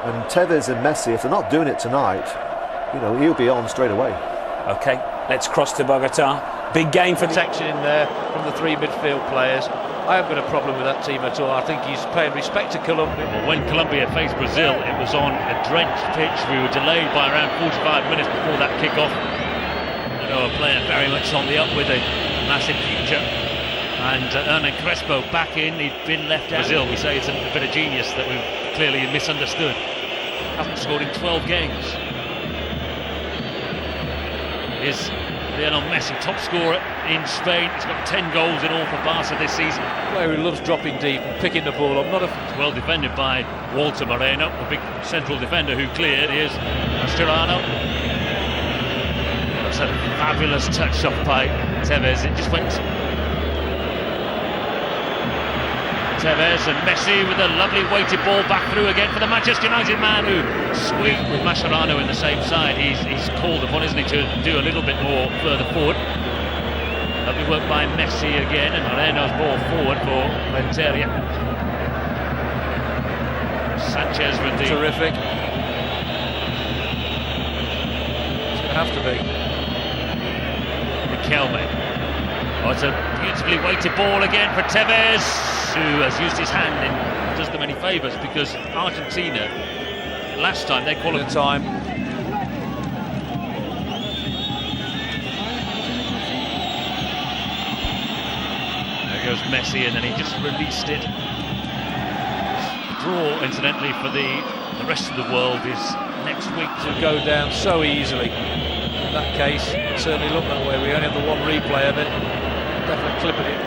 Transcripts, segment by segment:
And Tevez and Messi, if they're not doing it tonight, you know, he'll be on straight away. Okay, let's cross to Bogota. Big game for protection in there from the three midfield players. I haven't got a problem with that team at all. I think he's paying respect to Colombia. Well, when Colombia faced Brazil, it was on a drenched pitch. We were delayed by around 45 minutes before that kick-off. You know, a player very much on the up with a massive future. And Hernan Crespo back in, he'd been left out. Brazil, we say it's a bit of genius that we've clearly misunderstood. Hasn't scored in 12 games. Is Lionel Messi, top scorer in Spain. He's got 10 goals in all for Barca this season. Player who loves dropping deep and picking the ball up. It's well defended by Walter Moreno, the big central defender who cleared. Here's Mascherano. That's a fabulous touch off by Tevez. It just went. Tevez and Messi with a lovely weighted ball back through again for the Manchester United man who squeaked with Mascherano in the same side. He's called upon, isn't he, to do a little bit more further forward. Lovely work by Messi again, and Moreno's ball forward for Renteria. Sanchez with the... Terrific. It's going to have to be. Riquelme. Oh, it's a beautifully weighted ball again for Tevez, who has used his hand and does them any favours, because Argentina, last time they qualified time. There goes Messi, and then he just released it. Draw, incidentally, for the rest of the world is next week. To go down so easily. In that case, it certainly looked that way. We only have the one replay of it. Definitely clipping it.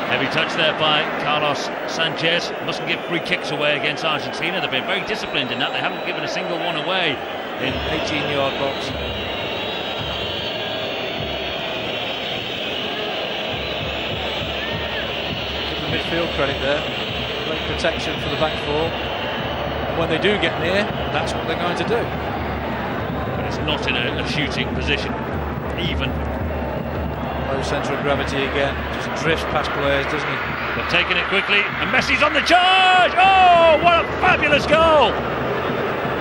Heavy touch there by Carlos Sanchez. Mustn't give free kicks away against Argentina. They've been very disciplined in that. They haven't given a single one away in 18-yard box. Give the midfield credit there. Great protection for the back four. And when they do get near, that's what they're going to do. But it's not in a shooting position, even. Low centre of gravity again, just drifts past players, doesn't he? They've taken it quickly, and Messi's on the charge! Oh, what a fabulous goal!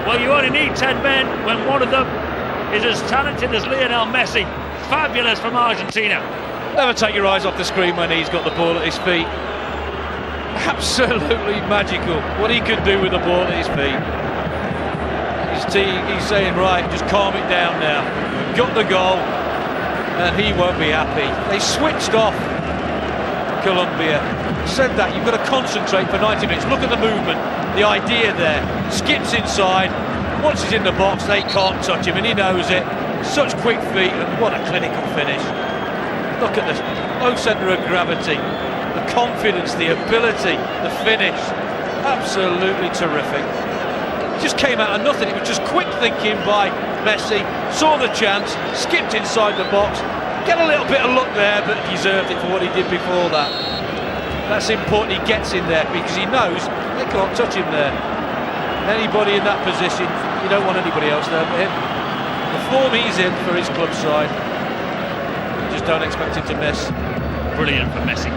Well, you only need 10 men when one of them is as talented as Lionel Messi. Fabulous from Argentina. Never take your eyes off the screen when he's got the ball at his feet. Absolutely magical what he can do with the ball at his feet. He's saying, right, just calm it down now. We've got the goal, and he won't be happy. They switched off, Colombia. Said that, you've got to concentrate for 90 minutes. Look at the movement, the idea there. Skips inside, once he's in the box, they can't touch him, and he knows it. Such quick feet, and what a clinical finish. Look at the low centre of gravity, the confidence, the ability, the finish. Absolutely terrific. Just came out of nothing. It was just quick thinking by Messi, saw the chance, skipped inside the box, get a little bit of luck there, but deserved it for what he did before that. That's important, he gets in there because he knows they can't touch him there. Anybody in that position, you don't want anybody else there but him. The form he's in for his club side, you just don't expect him to miss. Brilliant for Messi.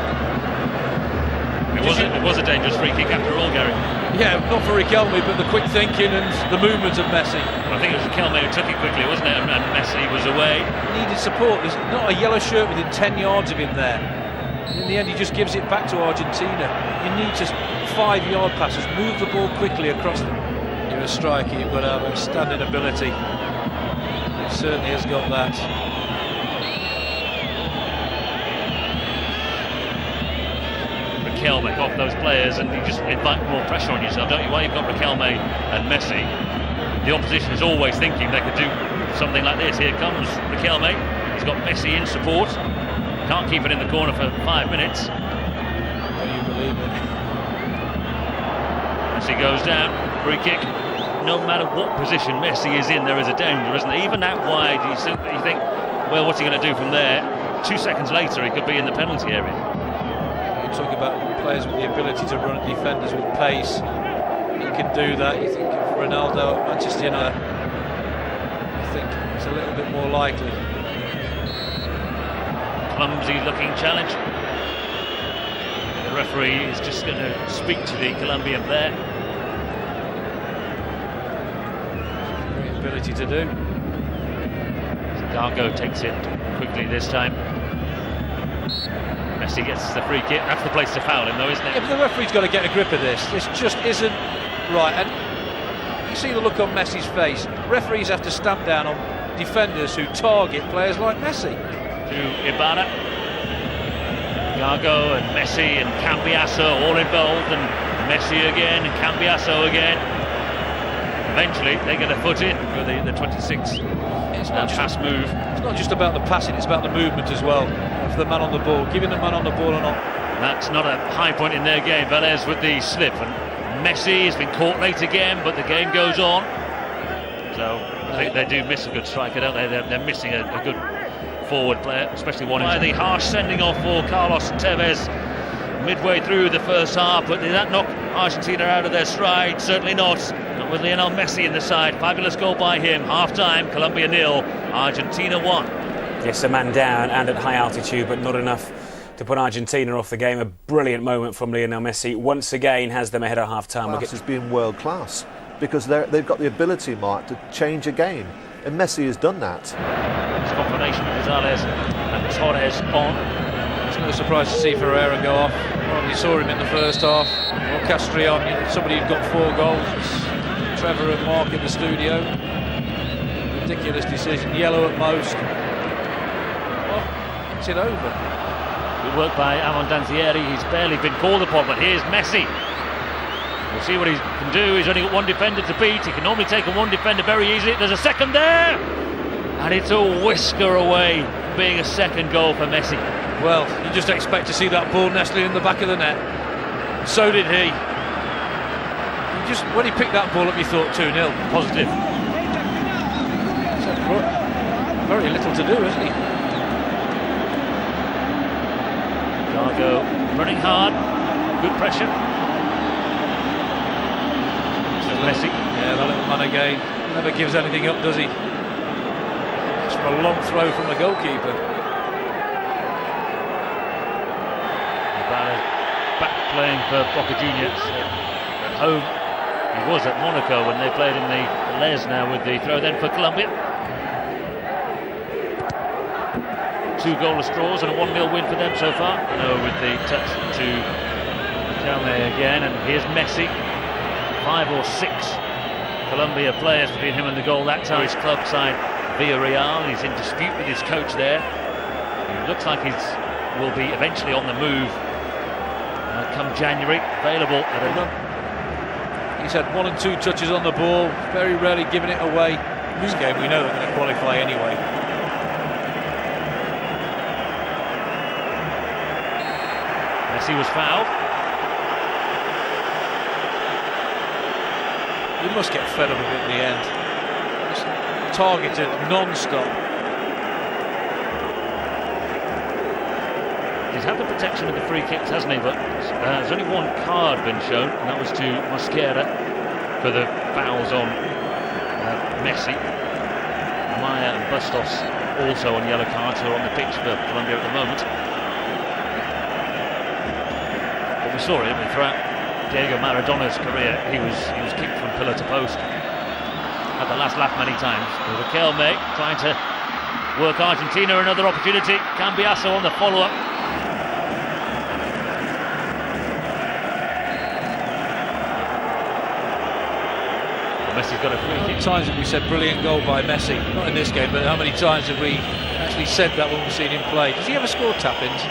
It was a dangerous free kick after all, Gary. Yeah, not for Riquelme, but the quick thinking and the movement of Messi. I think it was Riquelme who took it quickly, wasn't it? And Messi was away. Needed support. There's not a yellow shirt within 10 yards of him there. In the end, he just gives it back to Argentina. You need to 5-yard passes, move the ball quickly across them. You're a striker, you've got to have outstanding ability. He certainly has got that. Riquelme off those players, and you just invite more pressure on yourself, don't you? While you've got Riquelme and Messi, the opposition is always thinking they could do something like this. Here comes Riquelme. He's got Messi in support. Can't keep it in the corner for 5 minutes. Can you believe it? Messi goes down. Free kick. No matter what position Messi is in, there is a danger, isn't there? Even out wide, you think, well, what's he going to do from there? 2 seconds later, he could be in the penalty area. You talk about players with the ability to run at defenders with pace. He can do that. You think of Ronaldo at Manchester United. I think it's a little bit more likely. Clumsy looking challenge. The referee is just going to speak to the Colombian player. Great ability to do. Gargo takes it quickly this time. Messi gets the free kick. That's the place to foul him, though, isn't it? Yeah, but the referee's got to get a grip of this. This just isn't right. And you see the look on Messi's face. Referees have to stamp down on defenders who target players like Messi. To Ibarra. Gargo and Messi and Cambiasso all involved, and Messi again and Cambiasso again. Eventually they get a foot in for the 26. It's not pass move. It's not just about the passing, it's about the movement as well. For the man on the ball, giving the man on the ball or not. That's not a high point in their game. Velez with the slip, and Messi has been caught late again, but the game goes on. So I think they do miss a good striker, don't they? They're missing a good forward player, especially one. By the harsh sending off for Carlos Tevez midway through the first half, but did that knock Argentina out of their stride? Certainly not. Not with Lionel Messi in the side. Fabulous goal by him. Half-time, Colombia 0, Argentina 1. Yes, a man down and at high altitude, but not enough to put Argentina off the game. A brilliant moment from Lionel Messi. Once again has them ahead at half-time. Class has been world class because they've got the ability, Mark, to change a game, and Messi has done that. It's confirmation of Gonzalez and Torres on. It's no surprise to see Ferreira go off. Well, you saw him in the first half. Or Castrion, somebody who'd got 4 goals. Trevor and Mark in the studio. Ridiculous decision. Yellow at most. Well, it's it over. Good work by Amon Danzieri. He's barely been called upon, but here's Messi. We'll see what he can do. He's only got one defender to beat. He can normally take on one defender very easily. There's a second there, and it's a whisker away, being a second goal for Messi. Well, you just expect to see that ball nestling in the back of the net. So did he. When he picked that ball up, you thought 2-0. Positive. Very little to do, isn't he? Gargo running hard. Good pressure. Messi. Yeah, that little man again. Never gives anything up, does he? It's from a long throw from the goalkeeper. Back playing for Boca Juniors at home. He was at Monaco when they played in the Les now with the throw then for Colombia. 2 goalless draws and a 1-0 win for them so far. No, with the touch to Chalme again, and here's Messi. 5 or 6 Colombia players between him and the goal that time. His club side Villarreal. He's in dispute with his coach there. He looks like he will be eventually on the move come January. Available at a... He's had 1 and 2 touches on the ball, very rarely giving it away. This game we know they're going to qualify anyway. Messi was fouled. He must get fed up of it in the end. Just targeted non-stop. He's had the protection of the free kicks, hasn't he? But there's only 1 card been shown, and that was to Mosquera for the fouls on Messi. Maya and Bustos also on yellow cards, who are on the pitch for Colombia at the moment. But we saw it throughout Diego Maradona's career. He was kicked from pillar to post. Had the last laugh many times. Riquelme trying to work Argentina, another opportunity. Cambiasso on the follow-up. Messi's got a free kick. How many times have we said brilliant goal by Messi? Not in this game, but how many times have we actually said that when we've seen him play? Does he ever score tap-ins?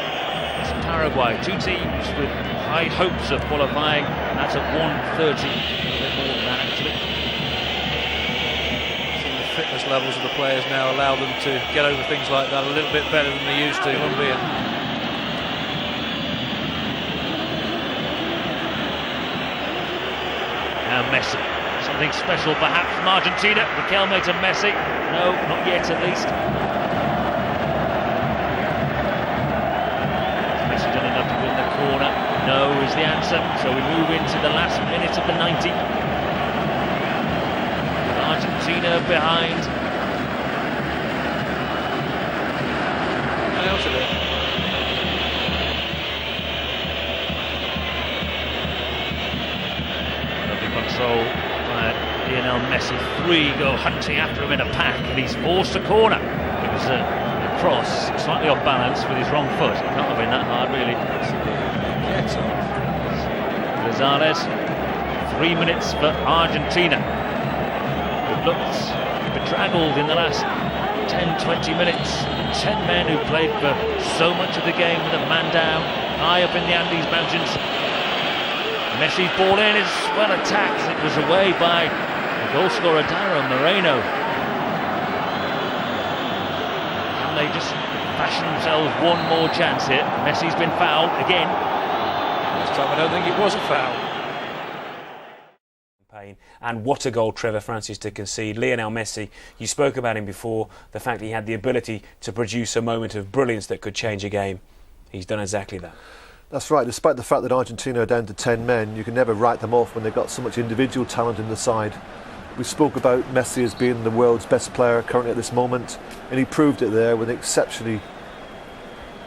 It's Paraguay, 2 teams with high hopes of qualifying. That's at 1:30. A bit more than that, actually. I think the fitness levels of the players now allow them to get over things like that a little bit better than they used to. Colombia. Now Messi. Something special perhaps from Argentina. Riquelme to Messi. No, not yet at least. Has Messi done enough to win the corner? No is the answer. So we move into the last minute of the 90. With Argentina behind. Out of it. control by Lionel Messi. 3 go hunting after him in a pack, and he's forced a corner. It was a cross, slightly off balance with his wrong foot. It can't have been that hard, really. Gonzalez, 3 minutes for Argentina. They've looked bedraggled in the last 10-20 minutes. 10 men who played for so much of the game with a man down, high up in the Andes Mountains. Messi's ball in is well attacked. It was away by the goal scorer Dario Moreno. Can they just fashion themselves one more chance here? Messi's been fouled again. This time I don't think it was a foul. And what a goal Trevor Francis to concede. Lionel Messi, you spoke about him before, the fact that he had the ability to produce a moment of brilliance that could change a game. He's done exactly that. That's right. Despite the fact that Argentina are down to 10 men, you can never write them off when they've got so much individual talent in the side. We spoke about Messi as being the world's best player currently at this moment, and he proved it there with an exceptionally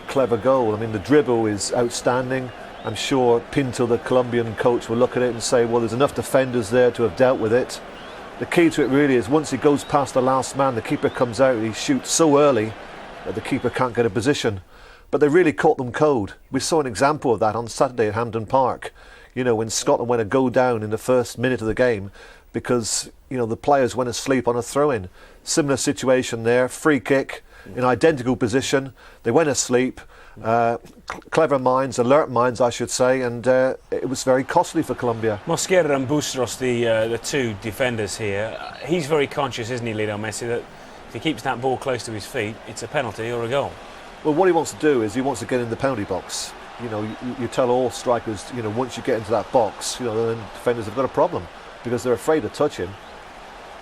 clever goal. I mean, the dribble is outstanding. I'm sure Pinto, the Colombian coach, will look at it and say, well, there's enough defenders there to have dealt with it. The key to it really is once he goes past the last man, the keeper comes out, he shoots so early that the keeper can't get a position. But they really caught them cold. We saw an example of that on Saturday at Hampden Park, you know, when Scotland went a go down in the first minute of the game because, you know, the players went asleep on a throw-in. Similar situation there, free kick in identical position, they went asleep. Clever minds, alert minds I should say, and it was very costly for Colombia. Mosquera and Bustos, the two defenders here, he's very conscious, isn't he, Lionel Messi, that if he keeps that ball close to his feet, it's a penalty or a goal. Well, what he wants to do is he wants to get in the penalty box. You know, you tell all strikers, you know, once you get into that box, you know, then defenders have got a problem because they're afraid to touch him.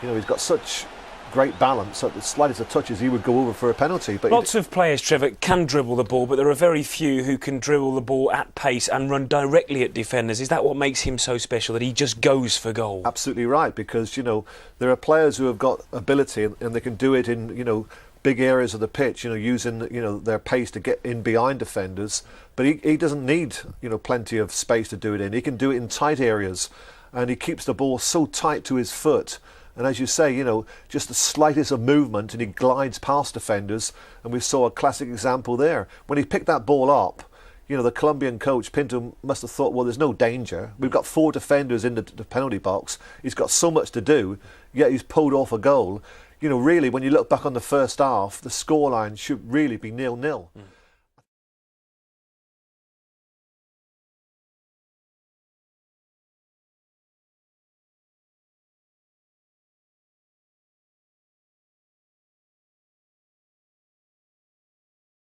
You know, he's got such great balance. At the slightest of touches, he would go over for a penalty. But lots of players, Trevor, can dribble the ball, but there are very few who can dribble the ball at pace and run directly at defenders. Is that what makes him so special, that he just goes for goal? Absolutely right, because, you know, there are players who have got ability and they can do it in, you know, big areas of the pitch, you know, using, you know, their pace to get in behind defenders. But he doesn't need, you know, plenty of space to do it in. He can do it in tight areas, and he keeps the ball so tight to his foot. And as you say, you know, just the slightest of movement and he glides past defenders, and we saw a classic example there. When he picked that ball up, you know, the Colombian coach, Pinto, must have thought, well, there's no danger. We've got 4 defenders in the penalty box. He's got so much to do, yet he's pulled off a goal. You know, really, when you look back on the first half, the scoreline should really be 0-0.